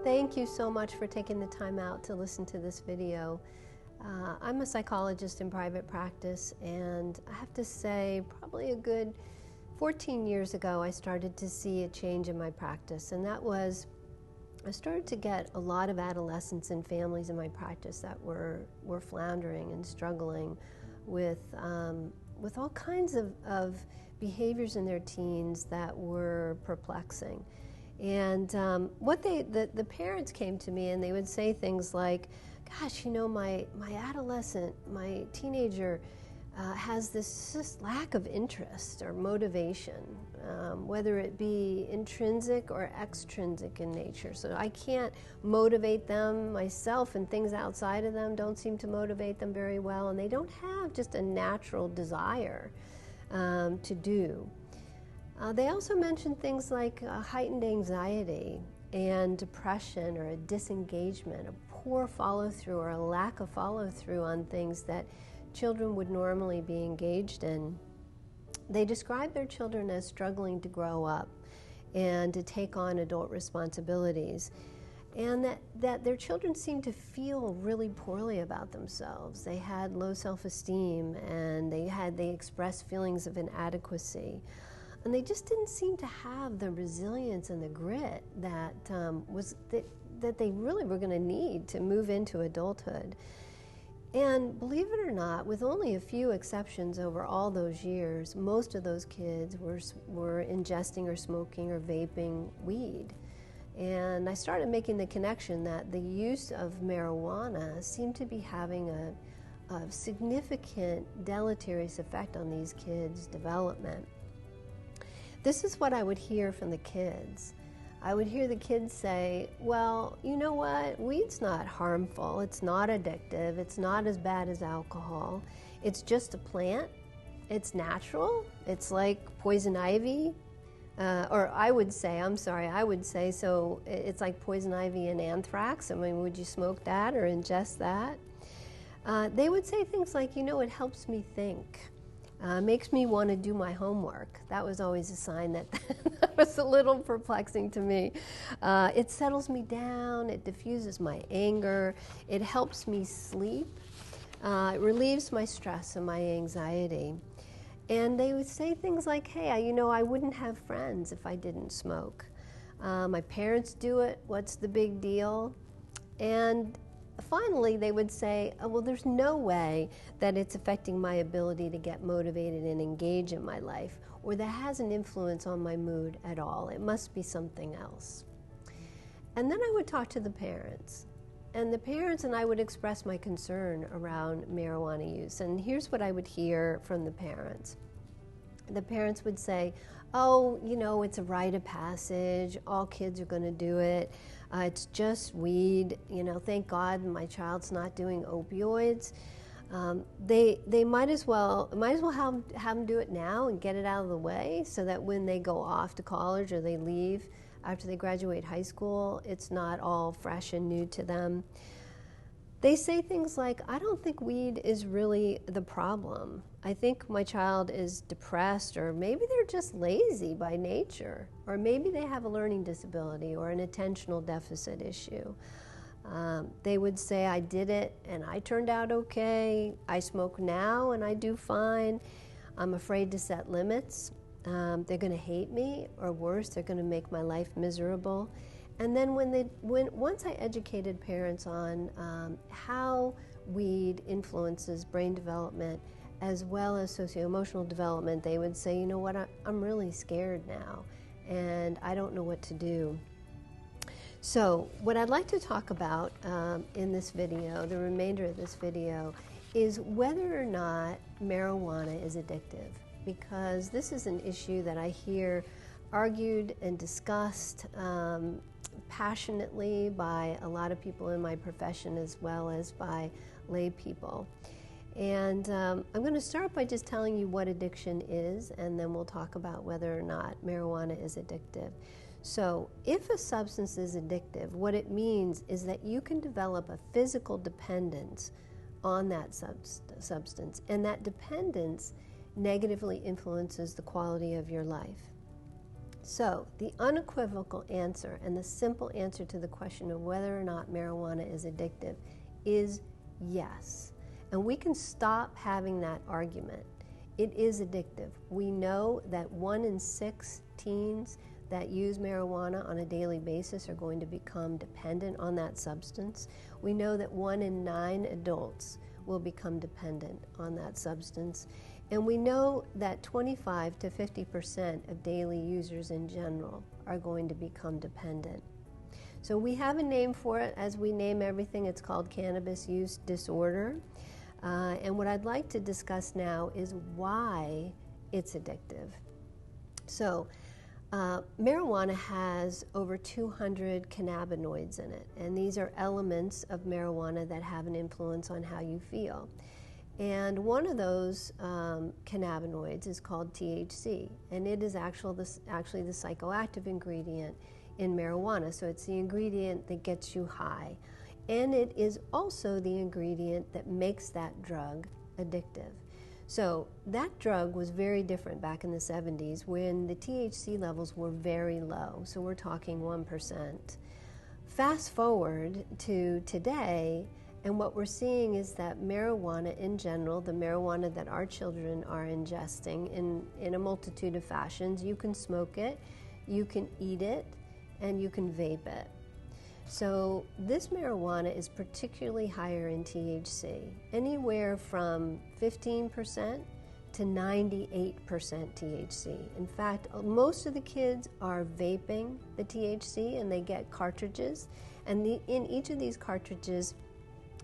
Thank you so much for taking the time out to listen to this video. I'm a psychologist in private practice, and I have to say probably a good 14 years ago I started to see a change in my practice, and that was I started to get a lot of adolescents and families in my practice that were floundering and struggling with all kinds of behaviors in their teens that were perplexing. And the parents came to me and they would say things like, gosh, you know, my adolescent, my teenager has this just lack of interest or motivation, whether it be intrinsic or extrinsic in nature. So I can't motivate them myself, and things outside of them don't seem to motivate them very well, and they don't have just a natural desire to do. They also mentioned things like heightened anxiety and depression, or a disengagement, a poor follow-through or a lack of follow-through on things that children would normally be engaged in. They describe their children as struggling to grow up and to take on adult responsibilities, and that their children seemed to feel really poorly about themselves. They had low self-esteem, and they expressed feelings of inadequacy. And they just didn't seem to have the resilience and the grit that they really were going to need to move into adulthood. And believe it or not, with only a few exceptions over all those years, most of those kids were ingesting or smoking or vaping weed. And I started making the connection that the use of marijuana seemed to be having a significant deleterious effect on these kids' development. This is what I would hear from the kids. I would hear the kids say, well, you know what, weed's not harmful, it's not addictive, it's not as bad as alcohol, it's just a plant, it's natural, it's like poison ivy, or I would say, so it's like poison ivy and anthrax. I mean, would you smoke that or ingest that? They would say things like, you know, it helps me think. Makes me want to do my homework. That was always a sign that was a little perplexing to me. It settles me down, it diffuses my anger, it helps me sleep, it relieves my stress and my anxiety. And they would say things like, hey, you know, I wouldn't have friends if I didn't smoke. My parents do it, what's the big deal? And finally, they would say, oh, well, there's no way that it's affecting my ability to get motivated and engage in my life, or that has an influence on my mood at all. It must be something else. And then I would talk to the parents. And the parents and I would express my concern around marijuana use. And here's what I would hear from the parents. The parents would say, oh, you know, it's a rite of passage. All kids are going to do it. It's just weed. You know, thank God my child's not doing opioids. They might as well have them do it now and get it out of the way, so that when they go off to college or they leave after they graduate high school, it's not all fresh and new to them. They say things like, I don't think weed is really the problem. I think my child is depressed, or maybe they're just lazy by nature, or maybe they have a learning disability or an attentional deficit issue. They would say, I did it and I turned out okay. I smoke now and I do fine. I'm afraid to set limits. They're going to hate me, or worse, they're going to make my life miserable. And then once I educated parents on how weed influences brain development as well as socio-emotional development, they would say, you know what, I'm really scared now, and I don't know what to do. So what I'd like to talk about in this video, the remainder of this video, is whether or not marijuana is addictive, because this is an issue that I hear argued and discussed passionately by a lot of people in my profession, as well as by lay people. And I'm going to start by just telling you what addiction is, and then we'll talk about whether or not marijuana is addictive. So if a substance is addictive, what it means is that you can develop a physical dependence on that substance, and that dependence negatively influences the quality of your life. So the unequivocal answer and the simple answer to the question of whether or not marijuana is addictive is yes. And we can stop having that argument. It is addictive. We know that 1 in 6 teens that use marijuana on a daily basis are going to become dependent on that substance. We know that 1 in 9 adults will become dependent on that substance. And we know that 25 to 50% of daily users in general are going to become dependent. So we have a name for it. As we name everything, it's called cannabis use disorder. And what I'd like to discuss now is why it's addictive. So marijuana has over 200 cannabinoids in it, and these are elements of marijuana that have an influence on how you feel. And one of those cannabinoids is called THC, and it is actually the psychoactive ingredient in marijuana. So it's the ingredient that gets you high. And it is also the ingredient that makes that drug addictive. So that drug was very different back in the 70s when the THC levels were very low. So we're talking 1%. Fast forward to today, and what we're seeing is that marijuana in general, the marijuana that our children are ingesting in a multitude of fashions, you can smoke it, you can eat it, and you can vape it. So this marijuana is particularly higher in THC, anywhere from 15% to 98% THC. In fact, most of the kids are vaping the THC, and they get cartridges, and in each of these cartridges,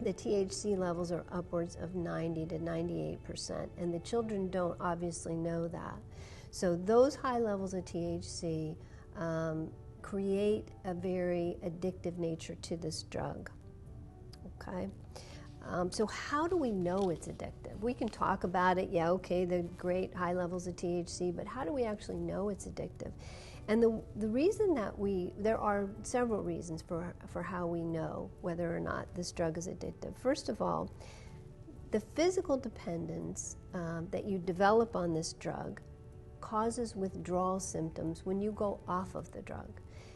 the THC levels are upwards of 90 to 98%, and the children don't obviously know that. So those high levels of THC create a very addictive nature to this drug. Okay, so how do we know it's addictive? We can talk about it, yeah, okay, the great high levels of THC, but how do we actually know it's addictive? And the reason that there are several reasons for how we know whether or not this drug is addictive. First of all, the physical dependence that you develop on this drug causes withdrawal symptoms when you go off of the drug.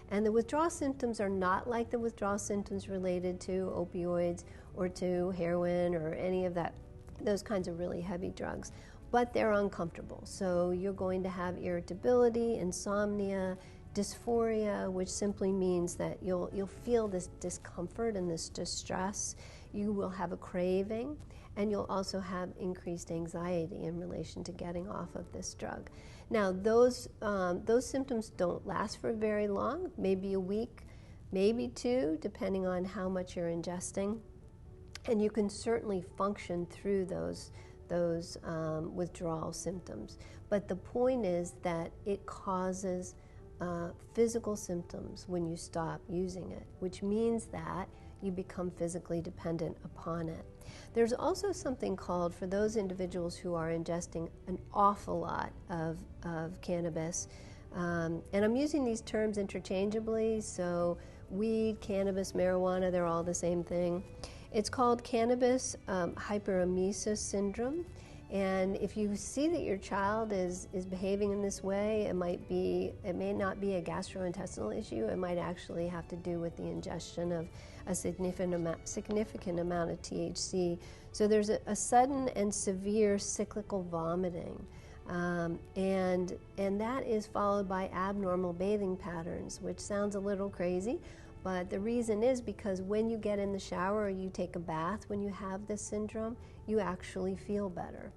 And the withdrawal symptoms are not like the withdrawal symptoms related to opioids or to heroin or any of those kinds of really heavy drugs. But they're uncomfortable. So you're going to have irritability, insomnia, dysphoria, which simply means that you'll feel this discomfort and this distress. You will have a craving, and you'll also have increased anxiety in relation to getting off of this drug. Now, those symptoms don't last for very long, maybe a week, maybe 2, depending on how much you're ingesting. And you can certainly function through those withdrawal symptoms. But the point is that it causes physical symptoms when you stop using it, which means that you become physically dependent upon it. There's also something called, for those individuals who are ingesting an awful lot of cannabis, and I'm using these terms interchangeably, so weed, cannabis, marijuana, they're all the same thing. It's called cannabis hyperemesis syndrome, and if you see that your child is behaving in this way, it may not be a gastrointestinal issue. It might actually have to do with the ingestion of a significant amount of THC. So there's a sudden and severe cyclical vomiting, and that is followed by abnormal bathing patterns, which sounds a little crazy. But the reason is because when you get in the shower or you take a bath, when you have this syndrome, you actually feel better.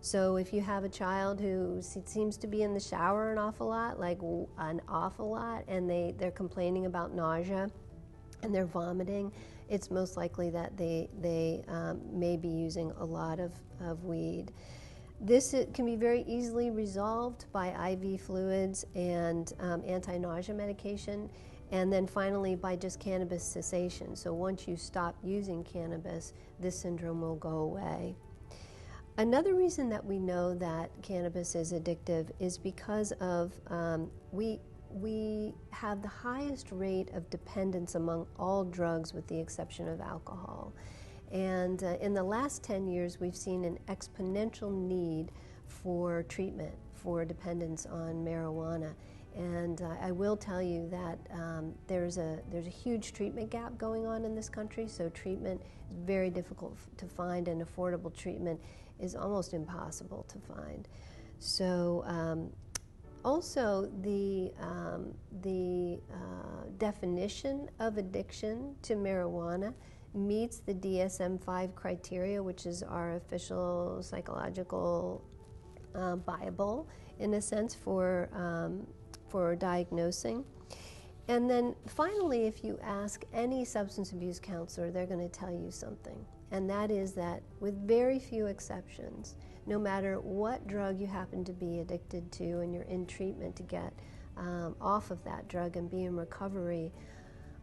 So if you have a child who seems to be in the shower an awful lot, and they're complaining about nausea and they're vomiting, it's most likely that they may be using a lot of weed. This can be very easily resolved by IV fluids and anti-nausea medication, and then finally by just cannabis cessation. So once you stop using cannabis, this syndrome will go away. Another reason that we know that cannabis is addictive is because of we have the highest rate of dependence among all drugs with the exception of alcohol. And in the last 10 years, we've seen an exponential need for treatment for dependence on marijuana. And I will tell you that there's a huge treatment gap going on in this country, so treatment is very difficult to find, and affordable treatment is almost impossible to find. So also the definition of addiction to marijuana meets the DSM-5 criteria, which is our official psychological Bible, in a sense, for diagnosing. And then finally, if you ask any substance abuse counselor, they're going to tell you something. And that is that, with very few exceptions, no matter what drug you happen to be addicted to and you're in treatment to get off of that drug and be in recovery,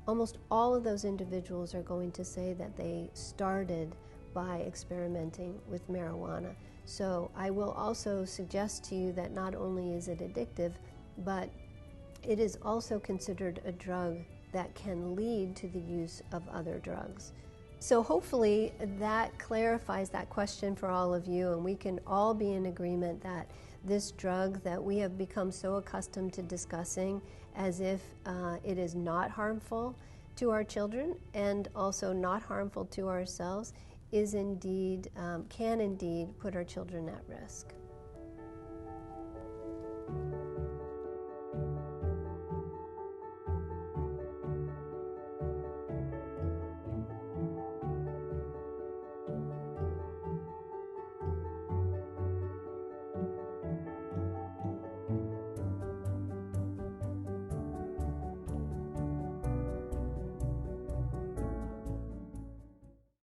almost all of those individuals are going to say that they started by experimenting with marijuana. So I will also suggest to you that not only is it addictive, but it is also considered a drug that can lead to the use of other drugs. So hopefully that clarifies that question for all of you, and we can all be in agreement that this drug that we have become so accustomed to discussing as if it is not harmful to our children and also not harmful to ourselves is indeed, can indeed put our children at risk.